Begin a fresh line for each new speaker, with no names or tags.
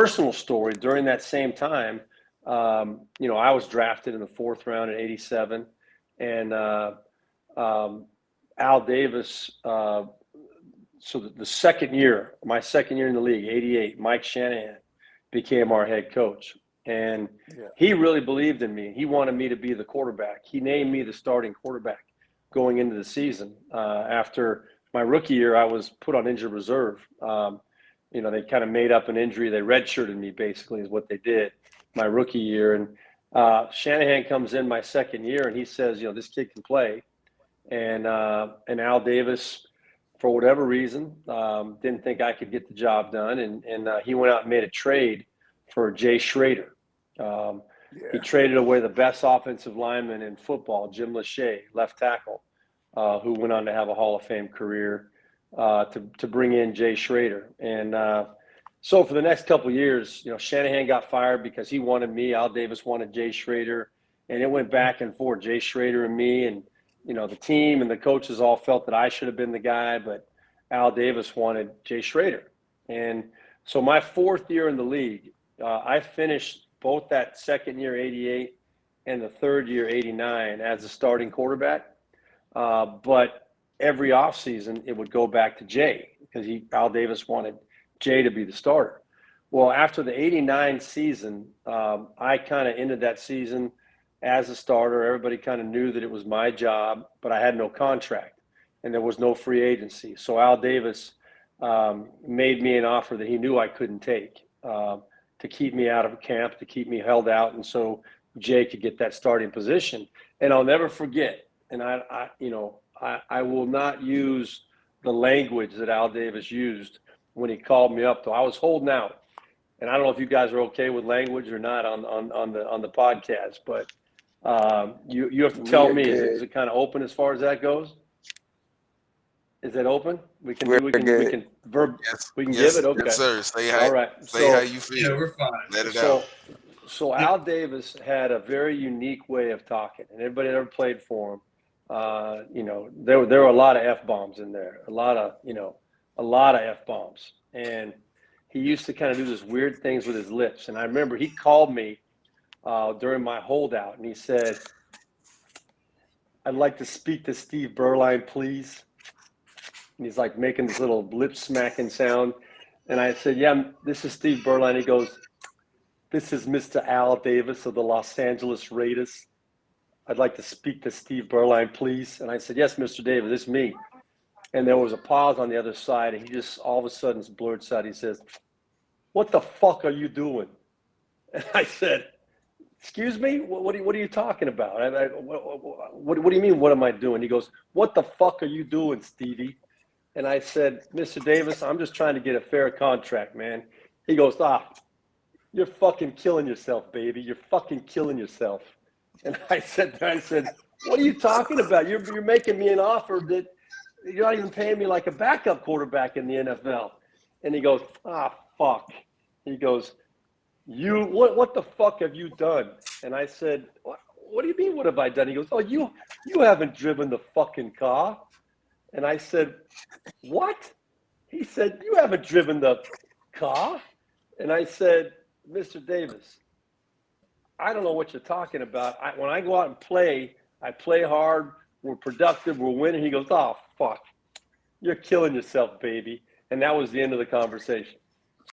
personal story, during that same time, I was drafted in the 4th round in '87, and Al Davis. So the second year, my second year in the league, '88, Mike Shanahan became our head coach, and he really believed in me. He wanted me to be the quarterback. He named me the starting quarterback going into the season. After my rookie year, I was put on injured reserve. They kind of made up an injury. They redshirted me, basically, is what they did my rookie year. And Shanahan comes in my second year, and he says, this kid can play. And Al Davis, for whatever reason, didn't think I could get the job done. And he went out and made a trade for Jay Schrader. He traded away the best offensive lineman in football, Jim Lachey, left tackle, who went on to have a Hall of Fame career, to bring in Jay Schrader. And so for the next couple of years, Shanahan got fired because he wanted me. Al Davis wanted Jay Schrader. And it went back and forth, Jay Schrader and me. And the team and the coaches all felt that I should have been the guy, but Al Davis wanted Jay Schrader. And so my 4th year in the league, I finished both that second year, '88, and the third year, '89, as a starting quarterback. But every offseason, it would go back to Jay because Al Davis wanted Jay to be the starter. Well, after the '89 season, I kind of ended that season as a starter. Everybody kind of knew that it was my job, but I had no contract and there was no free agency. So Al Davis made me an offer that he knew I couldn't take, to keep me out of camp, to keep me held out. And so Jay could get that starting position. And I'll never forget, and I will not use the language that Al Davis used when he called me up, though. I was holding out. And I don't know if you guys are okay with language or not on the podcast, but you have to tell me, is it kind of open as far as that goes? Is it open? We can give it. Okay.
Yes, sir. Say how,
all right.
How you feel.
Yeah, we're fine.
Let it out.
So Al Davis had a very unique way of talking, and everybody that ever played for him, there were a lot of F-bombs in there, a lot of F-bombs. And he used to kind of do these weird things with his lips. And I remember he called me during my holdout, and he said, "I'd like to speak to Steve Beuerlein, please." And he's like making this little lip smacking sound. And I said, "Yeah, this is Steve Beuerlein." He goes, "This is Mr. Al Davis of the Los Angeles Raiders. I'd like to speak to Steve Beuerlein, please." And I said, "Yes, Mr. Davis, it's me." And there was a pause on the other side, and he just all of a sudden blurts out, he says, "What the fuck are you doing?" And I said, "Excuse me? What are you talking about? What do you mean, what am I doing?" He goes, "What the fuck are you doing, Stevie?" And I said, "Mr. Davis, I'm just trying to get a fair contract, man." He goes, "You're fucking killing yourself, baby. You're fucking killing yourself." And I said, "What are you talking about? You're making me an offer that you're not even paying me like a backup quarterback in the NFL." And he goes, "Fuck." He goes, what the fuck have you done?" And I said, what do you mean, what have I done?" He goes, "Oh, you haven't driven the fucking car." And I said, "What?" He said, "You haven't driven the car." And I said, "Mr. Davis, I don't know what you're talking about. When I go out and play, I play hard. We're productive. We're winning." He goes, "Oh, fuck. You're killing yourself, baby." And that was the end of the conversation.